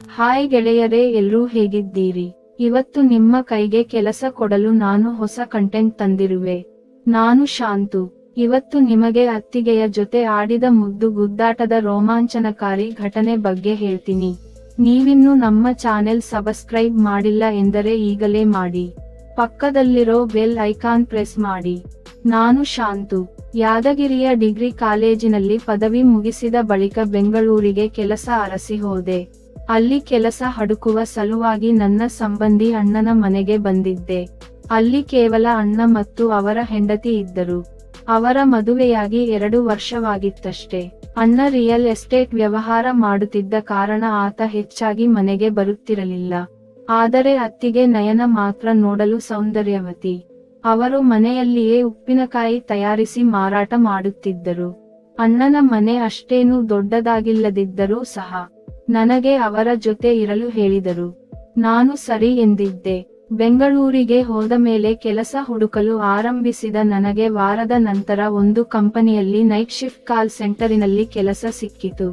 Hi ಗೆಳೆಯರೇ, ಎಲ್ರೂ ಹೇಗಿದ್ದೀರಿ? ಇವತ್ತು ನಿಮ್ಮ ಕೈಗೆ ಕೆಲಸ ಕೊಡಲು ನಾನು ಹೊಸ ಕಂಟೆಂಟ್ ತಂದಿರುವೆ. ನಾನು ಶಾಂತು. ಇವತ್ತು ನಿಮಗೆ ಅತ್ತಿಗೆಯ ಜೊತೆ ಆಡಿದ ಮುದ್ದು ಗುದ್ದಾಟದ ರೋಮಾಂಚನಕಾರಿ ಘಟನೆ ಬಗ್ಗೆ ಹೇಳ್ತೀನಿ. ನೀವಿನ್ನೂ ನಮ್ಮ ಚಾನೆಲ್ ಸಬ್ಸ್ಕ್ರೈಬ್ ಮಾಡಿಲ್ಲ ಎಂದರೆ ಈಗಲೇ ಮಾಡಿ. ಪಕ್ಕದಲ್ಲಿರೋ ಬೆಲ್ ಐಕಾನ್ ಪ್ರೆಸ್ ಮಾಡಿ. ನಾನು ಶಾಂತು. ಯಾದಗಿರಿಯ ಡಿಗ್ರಿ ಕಾಲೇಜಿನಲ್ಲಿ ಪದವಿ ಮುಗಿಸಿದ ಬಳಿಕ ಬೆಂಗಳೂರಿಗೆ ಕೆಲಸ ಅರಸಿ ಹೋದೆ. ಅಲ್ಲಿ ಕೆಲಸ ಹುಡುಕುವ ಸಲುವಾಗಿ ನನ್ನ ಸಂಬಂಧಿ ಅಣ್ಣನ ಮನೆಗೆ ಬಂದಿದ್ದೆ. ಅಲ್ಲಿ ಕೇವಲ ಅಣ್ಣ ಮತ್ತು ಅವರ ಹೆಂಡತಿ ಇದ್ದರು. ಅವರ ಮದುವೆಯಾಗಿ 2 ವರ್ಷವಾಗಿತ್ತಷ್ಟೇ. ಅಣ್ಣ ರಿಯಲ್ ಎಸ್ಟೇಟ್ ವ್ಯವಹಾರ ಮಾಡುತ್ತಿದ್ದ ಕಾರಣ ಆತ ಹೆಚ್ಚಾಗಿ ಮನೆಗೆ ಬರುತ್ತಿರಲಿಲ್ಲ. ಆದರೆ ಅತ್ತಿಗೆ ನಯನ ಮಾತ್ರ ನೋಡಲು ಸೌಂದರ್ಯವತಿ. ಅವರು ಮನೆಯಲ್ಲಿಯೇ ಉಪ್ಪಿನಕಾಯಿ ತಯಾರಿಸಿ ಮಾರಾಟ ಮಾಡುತ್ತಿದ್ದರು. ಅಣ್ಣನ ಮನೆ ಅಷ್ಟೇನೂ ದೊಡ್ಡದಾಗಿಲ್ಲದಿದ್ದರೂ ಸಹ ನನಗೆ ಅವರ ಜೊತೆ ಇರಲು ಹೇಳಿದರು. ನಾನು ಸರಿ ಎಂದಿದ್ದೆ. ಬೆಂಗಳೂರಿಗೆ ಹೋದ ಮೇಲೆ ಕೆಲಸ ಹುಡುಕಲು ಆರಂಭಿಸಿದ ನನಗೆ ವಾರದ ನಂತರ ಒಂದು ಕಂಪನಿಯಲ್ಲಿ ನೈಟ್ ಶಿಫ್ಟ್ ಕಾಲ್ ಸೆಂಟರಿನಲ್ಲಿ ಕೆಲಸ ಸಿಕ್ಕಿತು.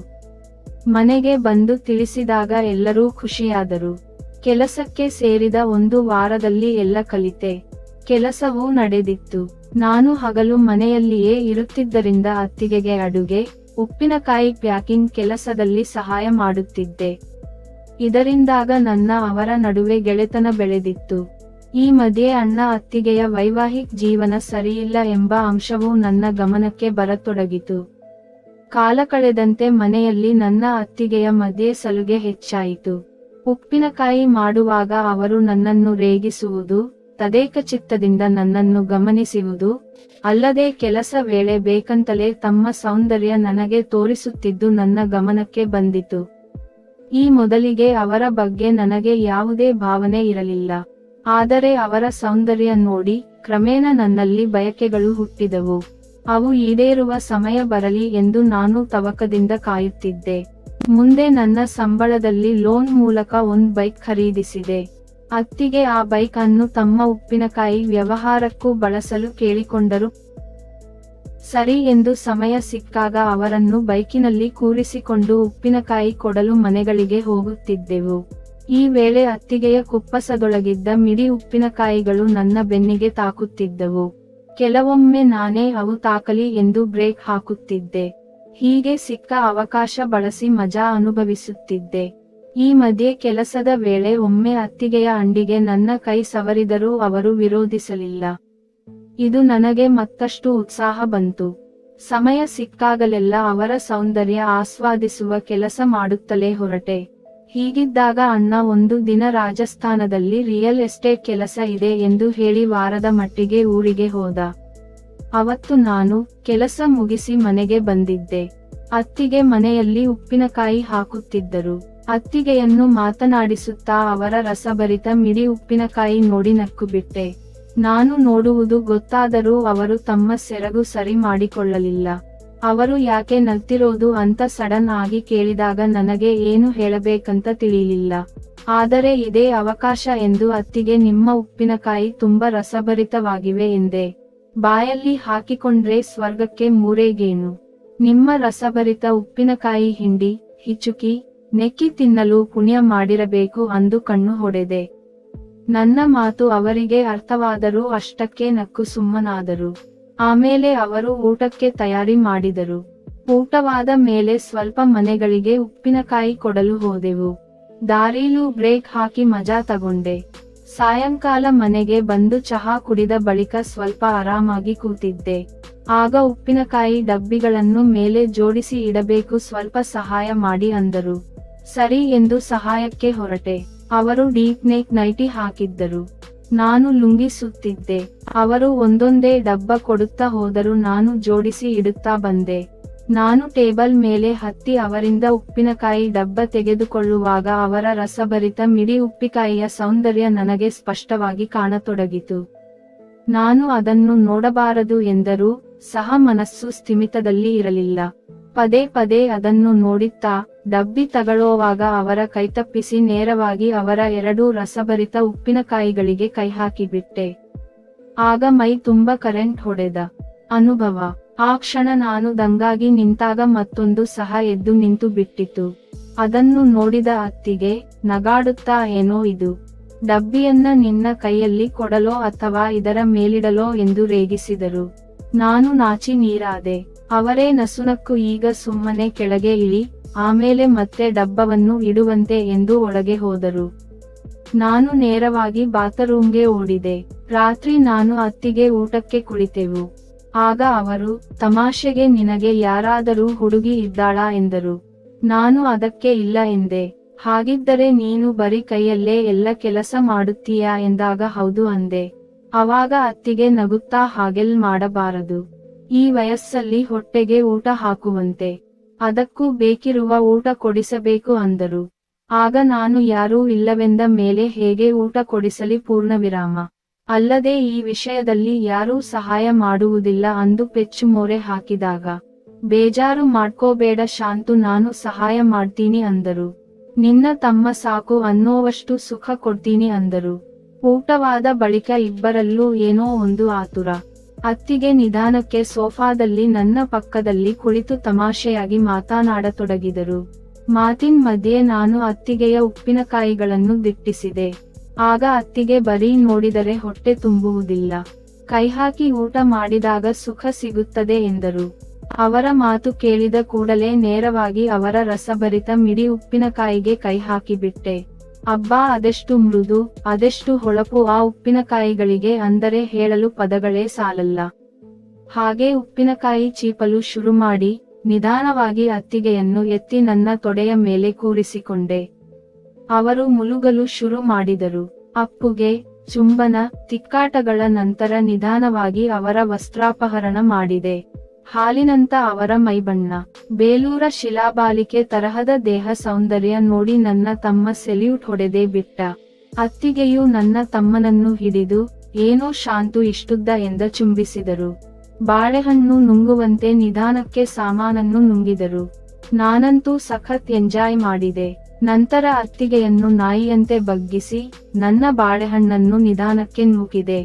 ಮನೆಗೆ ಬಂದು ತಿಳಿಸಿದಾಗ ಎಲ್ಲರೂ ಖುಷಿಯಾದರು. ಕೆಲಸಕ್ಕೆ ಸೇರಿದ 1 ವಾರದಲ್ಲಿ ಎಲ್ಲ ಕಲಿತೆ. ಕೆಲಸವೂ ನಡೆದಿತ್ತು. ನಾನು ಹಗಲು ಮನೆಯಲ್ಲಿಯೇ ಇರುತ್ತಿದ್ದರಿಂದ ಅತ್ತಿಗೆಗೆ ಅಡುಗೆ, ಉಪ್ಪಿನಕಾಯಿ ಪ್ಯಾಕಿಂಗ್ ಕೆಲಸದಲ್ಲಿ ಸಹಾಯ ಮಾಡುತ್ತಿದ್ದೆ. ಇದರಿಂದಾಗ ನನ್ನ ಅವರ ನಡುವೆ ಗೆಳೆತನ ಬೆಳೆದಿತ್ತು. ಈ ಮಧ್ಯೆ ಅಣ್ಣ ಅತ್ತಿಗೆಯ ವೈವಾಹಿಕ ಜೀವನ ಸರಿಯಿಲ್ಲ ಎಂಬ ಅಂಶವೂ ನನ್ನ ಗಮನಕ್ಕೆ ಬರತೊಡಗಿತು. ಕಾಲ ಕಳೆದಂತೆ ಮನೆಯಲ್ಲಿ ನನ್ನ ಅತ್ತಿಗೆಯ ಮಧ್ಯೆ ಸಲುಗೆ ಹೆಚ್ಚಾಯಿತು. ಉಪ್ಪಿನಕಾಯಿ ಮಾಡುವಾಗ ಅವರು ನನ್ನನ್ನು ರೇಗಿಸುವುದು, ತದೇಕಚಿತ್ತದಿಂದ ನನ್ನನ್ನು ಗಮನಿಸುವುದು, ಅಲ್ಲದೆ ಕೆಲಸ ವೇಳೆ ಬೇಕಂತಲೇ ತಮ್ಮ ಸೌಂದರ್ಯ ನನಗೆ ತೋರಿಸುತ್ತಿದ್ದು ನನ್ನ ಗಮನಕ್ಕೆ ಬಂದಿತು. ಈ ಮೊದಲಿಗೆ ಅವರ ಬಗ್ಗೆ ನನಗೆ ಯಾವುದೇ ಭಾವನೆ ಇರಲಿಲ್ಲ. ಆದರೆ ಅವರ ಸೌಂದರ್ಯ ನೋಡಿ ಕ್ರಮೇಣ ನನ್ನಲ್ಲಿ ಬಯಕೆಗಳು ಹುಟ್ಟಿದವು. ಅವು ಈಡೇರುವ ಸಮಯ ಬರಲಿ ಎಂದು ನಾನು ತವಕದಿಂದ ಕಾಯುತ್ತಿದ್ದೆ. ಮುಂದೆ ನನ್ನ ಸಂಬಳದಲ್ಲಿ ಲೋನ್ ಮೂಲಕ ಒಂದು ಬೈಕ್ ಖರೀದಿಸಿದೆ. ಅತ್ತಿಗೆ ಆ ಬೈಕ್ ಅನ್ನು ತಮ್ಮ ಉಪ್ಪಿನಕಾಯಿ ವ್ಯವಹಾರಕ್ಕೂ ಬಳಸಲು ಕೇಳಿಕೊಂಡರು. ಸರಿ ಎಂದು ಸಮಯ ಸಿಕ್ಕಾಗ ಅವರನ್ನು ಬೈಕಿನಲ್ಲಿ ಕೂರಿಸಿಕೊಂಡು ಉಪ್ಪಿನಕಾಯಿ ಕೊಡಲು ಮನೆಗಳಿಗೆ ಹೋಗುತ್ತಿದ್ದೆವು. ಈ ವೇಳೆ ಅತ್ತಿಗೆಯ ಕುಪ್ಪಸದೊಳಗಿದ್ದ ಮಿಡಿ ಉಪ್ಪಿನಕಾಯಿಗಳು ನನ್ನ ಬೆನ್ನಿಗೆ ತಾಕುತ್ತಿದ್ದವು. ಕೆಲವೊಮ್ಮೆ ನಾನೇ ಅವು ತಾಕಲಿ ಎಂದು ಬ್ರೇಕ್ ಹಾಕುತ್ತಿದ್ದೆ. ಹೀಗೆ ಸಿಕ್ಕ ಅವಕಾಶ ಬಳಸಿ ಮಜಾ ಅನುಭವಿಸುತ್ತಿದ್ದೆ. ಈ ಮಧ್ಯೆ ಕೆಲಸದ ವೇಳೆ ಒಮ್ಮೆ ಅತ್ತಿಗೆಯ ಅಂಡಿಗೆ ನನ್ನ ಕೈ ಸವರಿದರೂ ಅವರು ವಿರೋಧಿಸಲಿಲ್ಲ. ಇದು ನನಗೆ ಮತ್ತಷ್ಟು ಉತ್ಸಾಹ ಬಂತು. ಸಮಯ ಸಿಕ್ಕಾಗಲೆಲ್ಲ ಅವರ ಸೌಂದರ್ಯ ಆಸ್ವಾದಿಸುವ ಕೆಲಸ ಮಾಡುತ್ತಲೇ ಹೊರಟೆ. ಹೀಗಿದ್ದಾಗ ಅಣ್ಣ ಒಂದು ದಿನ ರಾಜಸ್ಥಾನದಲ್ಲಿ ರಿಯಲ್ ಎಸ್ಟೇಟ್ ಕೆಲಸ ಇದೆ ಎಂದು ಹೇಳಿ ವಾರದ ಮಟ್ಟಿಗೆ ಊರಿಗೆ ಹೋದ. ಅವತ್ತು ನಾನು ಕೆಲಸ ಮುಗಿಸಿ ಮನೆಗೆ ಬಂದಿದ್ದೆ. ಅತ್ತಿಗೆ ಮನೆಯಲ್ಲಿ ಉಪ್ಪಿನಕಾಯಿ ಹಾಕುತ್ತಿದ್ದರು. ಅತ್ತಿಗೆಯನ್ನು ಮಾತನಾಡಿಸುತ್ತಾ ಅವರ ರಸಭರಿತ ಮಿಡಿ ಉಪ್ಪಿನಕಾಯಿ ನೋಡಿ ನಕ್ಕುಬಿಟ್ಟೆ. ನಾನು ನೋಡುವುದು ಗೊತ್ತಾದರೂ ಅವರು ತಮ್ಮ ಸೆರಗು ಸರಿ ಮಾಡಿಕೊಳ್ಳಲಿಲ್ಲ. ಅವರು ಯಾಕೆ ನಗ್ತಿರೋದು ಅಂತ ಸಡನ್ ಆಗಿ ಕೇಳಿದಾಗ ನನಗೆ ಏನು ಹೇಳಬೇಕಂತ ತಿಳಿಯಲಿಲ್ಲ. ಆದರೆ ಇದೇ ಅವಕಾಶ ಎಂದು ಅತ್ತಿಗೆ, ನಿಮ್ಮ ಉಪ್ಪಿನಕಾಯಿ ತುಂಬಾ ರಸಭರಿತವಾಗಿವೆ ಎಂದೆ. ಬಾಯಲ್ಲಿ ಹಾಕಿಕೊಂಡ್ರೆ ಸ್ವರ್ಗಕ್ಕೆ 3 ಗೇಣು. ನಿಮ್ಮ ರಸಭರಿತ ಉಪ್ಪಿನಕಾಯಿ ಹಿಂಡಿ, ಹಿಚುಕಿ, ನೆಕ್ಕಿ ತಿನ್ನಲು ಪುಣ್ಯ ಮಾಡಿರಬೇಕು ಅಂದು ಕಣ್ಣು ಹೊಡೆದೆ. ನನ್ನ ಮಾತು ಅವರಿಗೆ ಅರ್ಥವಾದರೂ ಅಷ್ಟಕ್ಕೆ ನಕ್ಕು ಸುಮ್ಮನಾದರು. ಆಮೇಲೆ ಅವರು ಊಟಕ್ಕೆ ತಯಾರಿ ಮಾಡಿದರು. ಊಟವಾದ ಮೇಲೆ ಸ್ವಲ್ಪ ಮನೆಗಳಿಗೆ ಉಪ್ಪಿನಕಾಯಿ ಕೊಡಲು ಹೋದೆವು. ದಾರಿಲೂ ಬ್ರೇಕ್ ಹಾಕಿ ಮಜಾ ತಗೊಂಡೆ. ಸಾಯಂಕಾಲ ಮನೆಗೆ ಬಂದು ಚಹಾ ಕುಡಿದ ಬಳಿಕ ಸ್ವಲ್ಪ ಆರಾಮಾಗಿ ಕೂತಿದ್ದೆ. ಆಗ ಉಪ್ಪಿನಕಾಯಿ ಡಬ್ಬಿಗಳನ್ನು ಮೇಲೆ ಜೋಡಿಸಿ ಇಡಬೇಕು, ಸ್ವಲ್ಪ ಸಹಾಯ ಮಾಡಿ ಅಂದರು. ಸರಿ ಎಂದು ಸಹಾಯಕ್ಕೆ ಹೊರಟೆ. ಅವರು ಡೀಪ್ ನೆಕ್ ನೈಟಿ ಹಾಕಿದ್ದರು. ನಾನು ಲುಂಗಿ ಸುತ್ತಿದ್ದೆ. ಅವರು ಒಂದೊಂದೇ ಡಬ್ಬ ಕೊಡುತ್ತಾ ಹೋದರು. ನಾನು ಜೋಡಿಸಿ ಇಡುತ್ತಾ ಬಂದೆ. ನಾನು ಟೇಬಲ್ ಮೇಲೆ ಹತ್ತಿ ಅವರಿಂದ ಉಪ್ಪಿನಕಾಯಿ ಡಬ್ಬ ತೆಗೆದುಕೊಳ್ಳುವಾಗ ಅವರ ರಸಭರಿತ ಮಿಡಿ ಉಪ್ಪಿನಕಾಯಿಯ ಸೌಂದರ್ಯ ನನಗೆ ಸ್ಪಷ್ಟವಾಗಿ ಕಾಣತೊಡಗಿತು. ನಾನು ಅದನ್ನು ನೋಡಬಾರದು ಎಂದರೂ ಸಹ ಮನಸ್ಸು ಸ್ಥಿಮಿತದಲ್ಲಿ ಇರಲಿಲ್ಲ. ಪದೇ ಪದೇ ಅದನ್ನು ನೋಡುತ್ತಾ ಡಬ್ಬಿ ತಗೊಳ್ಳುವಾಗ ಅವರ ಕೈತಪ್ಪಿಸಿ ನೇರವಾಗಿ ಅವರ 2 ರಸಭರಿತ ಉಪ್ಪಿನಕಾಯಿಗಳಿಗೆ ಕೈ ಹಾಕಿಬಿಟ್ಟೆ. ಆಗ ಮೈ ತುಂಬ ಕರೆಂಟ್ ಹೊಡೆದ ಅನುಭವ. ಆ ಕ್ಷಣ ನಾನು ದಂಗಾಗಿ ನಿಂತಾಗ ಮತ್ತೊಂದು ಸಹ ಎದ್ದು ನಿಂತು ಬಿಟ್ಟಿತು. ಅದನ್ನು ನೋಡಿದ ಅತ್ತಿಗೆ ನಗಾಡುತ್ತಾ ಏನೋ ಇದು ಡಬ್ಬಿಯನ್ನ ನಿನ್ನ ಕೈಯಲ್ಲಿ ಕೊಡಲೋ ಅಥವಾ ಇದರ ಮೇಲಿಡಲೋ ಎಂದು ರೇಗಿಸಿದರು. ನಾನು ನಾಚಿ ನೀರಾದೆ. ಅವರೇ ನಸುನಕ್ಕು ಈಗ ಸುಮ್ಮನೆ ಕೆಳಗೆ ಇಳಿ, ಆಮೇಲೆ ಮತ್ತೆ ಡಬ್ಬವನ್ನು ಇಡುವಂತೆ ಎಂದು ಒಳಗೆ ಹೋದರು. ನಾನು ನೇರವಾಗಿ ಬಾತ್ರೂಮ್ಗೆ ಓಡಿದೆ. ರಾತ್ರಿ ನಾನು ಅತ್ತಿಗೆ ಊಟಕ್ಕೆ ಕುಳಿತೆವು. ಆಗ ಅವರು ತಮಾಷೆಗೆ ನಿನಗೆ ಯಾರಾದರೂ ಹುಡುಗಿ ಇದ್ದಾಳಾ ಎಂದರು. ನಾನು ಅದಕ್ಕೆ ಇಲ್ಲ ಎಂದೆ. ಹಾಗಿದ್ದರೆ ನೀನು ಬರೀ ಕೈಯಲ್ಲೇ ಎಲ್ಲ ಕೆಲಸ ಮಾಡುತ್ತೀಯಾ ಎಂದಾಗ ಹೌದು ಅಂದೆ. ಅವಾಗ ಅತ್ತಿಗೆ ನಗುತ್ತಾ ಹಾಗೆಲ್ ಮಾಡಬಾರದು, ಈ ವಯಸ್ಸಲ್ಲಿ ಹೊಟ್ಟೆಗೆ ಊಟ ಹಾಕುವಂತೆ, ಅದಕ್ಕೂ ಬೇಕಿರುವ ಊಟ ಕೊಡಿಸಬೇಕು ಅಂದರು. ಆಗ ನಾನು ಯಾರೂ ಇಲ್ಲವೆಂದ ಮೇಲೆ ಹೇಗೆ ಊಟ ಕೊಡಿಸಲಿ ಪೂರ್ಣವಿರಾಮ. ಅಲ್ಲದೆ ಈ ವಿಷಯದಲ್ಲಿ ಯಾರೂ ಸಹಾಯ ಮಾಡುವುದಿಲ್ಲ ಅಂದು ಪೆಚ್ಚು ಮೊರೆ ಹಾಕಿದಾಗ, ಬೇಜಾರು ಮಾಡ್ಕೋಬೇಡ ಶಾಂತು, ನಾನು ಸಹಾಯ ಮಾಡ್ತೀನಿ ಅಂದರು. ನಿನ್ನ ತಮ್ಮ ಸಾಕು ಅನ್ನೋವಷ್ಟು ಸುಖ ಕೊಡ್ತೀನಿ ಅಂದರು. ಊಟವಾದ ಬಳಿಕ ಇಬ್ಬರಲ್ಲೂ ಏನೋ ಒಂದು ಆತುರ. ಅತ್ತಿಗೆ ನಿಧಾನಕ್ಕೆ ಸೋಫಾದಲ್ಲಿ ನನ್ನ ಪಕ್ಕದಲ್ಲಿ ಕುಳಿತು ತಮಾಷೆಯಾಗಿ ಮಾತನಾಡತೊಡಗಿದರು. ಮಾತಿನ ಮಧ್ಯೆ ನಾನು ಅತ್ತಿಗೆಯ ಉಪ್ಪಿನಕಾಯಿಗಳನ್ನು ದಿಟ್ಟಿಸಿದೆ. ಆಗ ಅತ್ತಿಗೆ ಬರೀ ನೋಡಿದರೆ ಹೊಟ್ಟೆ ತುಂಬುವುದಿಲ್ಲ, ಕೈಹಾಕಿ ಊಟ ಮಾಡಿದಾಗ ಸುಖ ಸಿಗುತ್ತದೆ ಎಂದರು. ಅವರ ಮಾತು ಕೇಳಿದ ಕೂಡಲೇ ನೇರವಾಗಿ ಅವರ ರಸಭರಿತ ಮಿಡಿ ಉಪ್ಪಿನಕಾಯಿಗೆ ಕೈ ಹಾಕಿಬಿಟ್ಟೆ. ಅಬ್ಬಾ, ಅದೆಷ್ಟು ಮೃದು, ಅದೆಷ್ಟು ಹೊಳಪು ಆ ಉಪ್ಪಿನಕಾಯಿಗಳಿಗೆ, ಅಂದರೆ ಹೇಳಲು ಪದಗಳೇ ಸಾಲಲ್ಲ. ಹಾಗೆ ಉಪ್ಪಿನಕಾಯಿ ಚೀಪಲು ಶುರು ಮಾಡಿ ನಿಧಾನವಾಗಿ ಅತ್ತಿಗೆಯನ್ನು ಎತ್ತಿ ನನ್ನ ತೊಡೆಯ ಮೇಲೆ ಕೂರಿಸಿಕೊಂಡೆ. ಅವರು ಮುಲುಗಲು ಶುರು ಮಾಡಿದರು. ಅಪ್ಪುಗೆ, ಚುಂಬನ, ತಿಕ್ಕಾಟಗಳ ನಂತರ ನಿಧಾನವಾಗಿ ಅವರ ವಸ್ತ್ರಾಪಹರಣ ಮಾಡಿದೆ. ಹಾಲಿನಂತ ಅವರ ಮೈಬಣ್ಣ, ಬೇಲೂರ ಶಿಲಾಬಾಲಿಕೆ ತರಹದ ದೇಹ ಸೌಂದರ್ಯ ನೋಡಿ ನನ್ನ ತಮ್ಮ ಸೆಲ್ಯೂಟ್ ಹೊಡೆದೇ ಬಿಟ್ಟ. ಅತ್ತಿಗೆಯು ನನ್ನ ತಮ್ಮನನ್ನು ಹಿಡಿದು, ಏನೋ ಶಾಂತು ಇಷ್ಟುದ್ದ ಎಂದ ಚುಂಬಿಸಿದರು. ಬಾಳೆಹಣ್ಣು ನುಂಗುವಂತೆ ನಿಧಾನಕ್ಕೆ ಸಾಮಾನನ್ನು ನುಂಗಿದರು. ನಾನಂತೂ ಸಖತ್ ಎಂಜಾಯ್ ಮಾಡಿದೆ. ನಂತರ ಅತ್ತಿಗೆಯನ್ನು ನಾಯಿಯಂತೆ ಬಗ್ಗಿಸಿ ನನ್ನ ಬಾಳೆಹಣ್ಣನ್ನು ನಿಧಾನಕ್ಕೆ ನೂಕಿದೆ.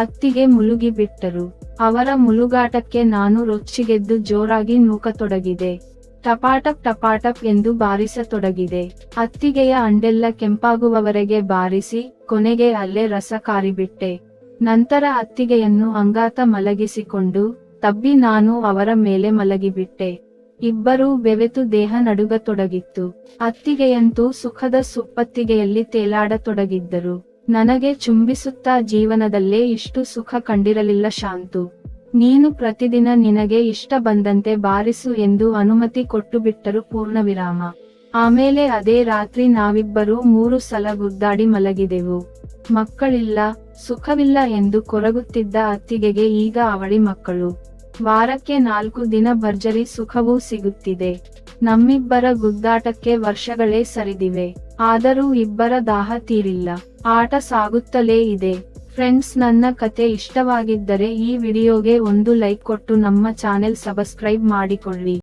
ಅತ್ತಿಗೆ ಮುಲುಗಿ ಬಿಟ್ಟರು. ಅವರ ಮುಲುಗಾಟಕ್ಕೆ ನಾನು ರೊಚ್ಚಿಗೆದ್ದು ಜೋರಾಗಿ ನೂಕತೊಡಗಿದೆ. ಟಪಾಟಪ್ ಟಪಾಟಪ್ ಎಂದು ಬಾರಿಸತೊಡಗಿದೆ. ಅತ್ತಿಗೆಯ ಅಂಡೆಲ್ಲ ಕೆಂಪಾಗುವವರೆಗೆ ಬಾರಿಸಿ ಕೊನೆಗೆ ಅಲ್ಲೇ ರಸ ಕಾರಿಬಿಟ್ಟೆ. ನಂತರ ಅತ್ತಿಗೆಯನ್ನು ಅಂಗಾತ ಮಲಗಿಸಿಕೊಂಡು ತಬ್ಬಿ ನಾನು ಅವರ ಮೇಲೆ ಮಲಗಿಬಿಟ್ಟೆ. ಇಬ್ಬರೂ ಬೆವೆತು ದೇಹ ನಡುಗತೊಡಗಿತ್ತು. ಅತ್ತಿಗೆಯಂತೂ ಸುಖದ ಸುಪ್ಪತ್ತಿಗೆಯಲ್ಲಿ ತೇಲಾಡತೊಡಗಿದ್ದರು. ನನಗೆ ಚುಂಬಿಸುತ್ತಾ ಜೀವನದಲ್ಲೇ ಇಷ್ಟು ಸುಖ ಕಂಡಿರಲಿಲ್ಲ ಶಾಂತು, ನೀನು ಪ್ರತಿದಿನ ನಿನಗೆ ಇಷ್ಟ ಬಂದಂತೆ ಬಾರಿಸು ಎಂದು ಅನುಮತಿ ಕೊಟ್ಟುಬಿಟ್ಟರು ಪೂರ್ಣವಿರಾಮ. ಆಮೇಲೆ ಅದೇ ರಾತ್ರಿ ನಾವಿಬ್ಬರೂ 3 ಸಲ ಗುದ್ದಾಡಿ ಮಲಗಿದೆವು. ಮಕ್ಕಳಿಲ್ಲ, ಸುಖವಿಲ್ಲ ಎಂದು ಕೊರಗುತ್ತಿದ್ದ ಅತ್ತಿಗೆಗೆ ಈಗ ಅವಳಿ ಮಕ್ಕಳು. ವಾರಕ್ಕೆ 4 ದಿನ ಭರ್ಜರಿ ಸುಖವೂ ಸಿಗುತ್ತಿದೆ. ನಮ್ಮಿಬ್ಬರ ಗುದ್ದಾಟಕ್ಕೆ ವರ್ಷಗಳೇ ಸರಿದಿವೆ. ಆದರೂ ಇಬ್ಬರ ದಾಹ ತೀರಿಲ್ಲ. ಆಟ ಸಾಗುತ್ತಲೇ ಇದೆ. ಫ್ರೆಂಡ್ಸ್, ನನ್ನ ಕತೆ ಇಷ್ಟವಾಗಿದ್ದರೆ ಈ ವಿಡಿಯೋಗೆ ಒಂದು ಲೈಕ್ ಕೊಟ್ಟು ನಮ್ಮ ಚಾನೆಲ್ ಸಬ್ಸ್ಕ್ರೈಬ್ ಮಾಡಿಕೊಳ್ಳಿ.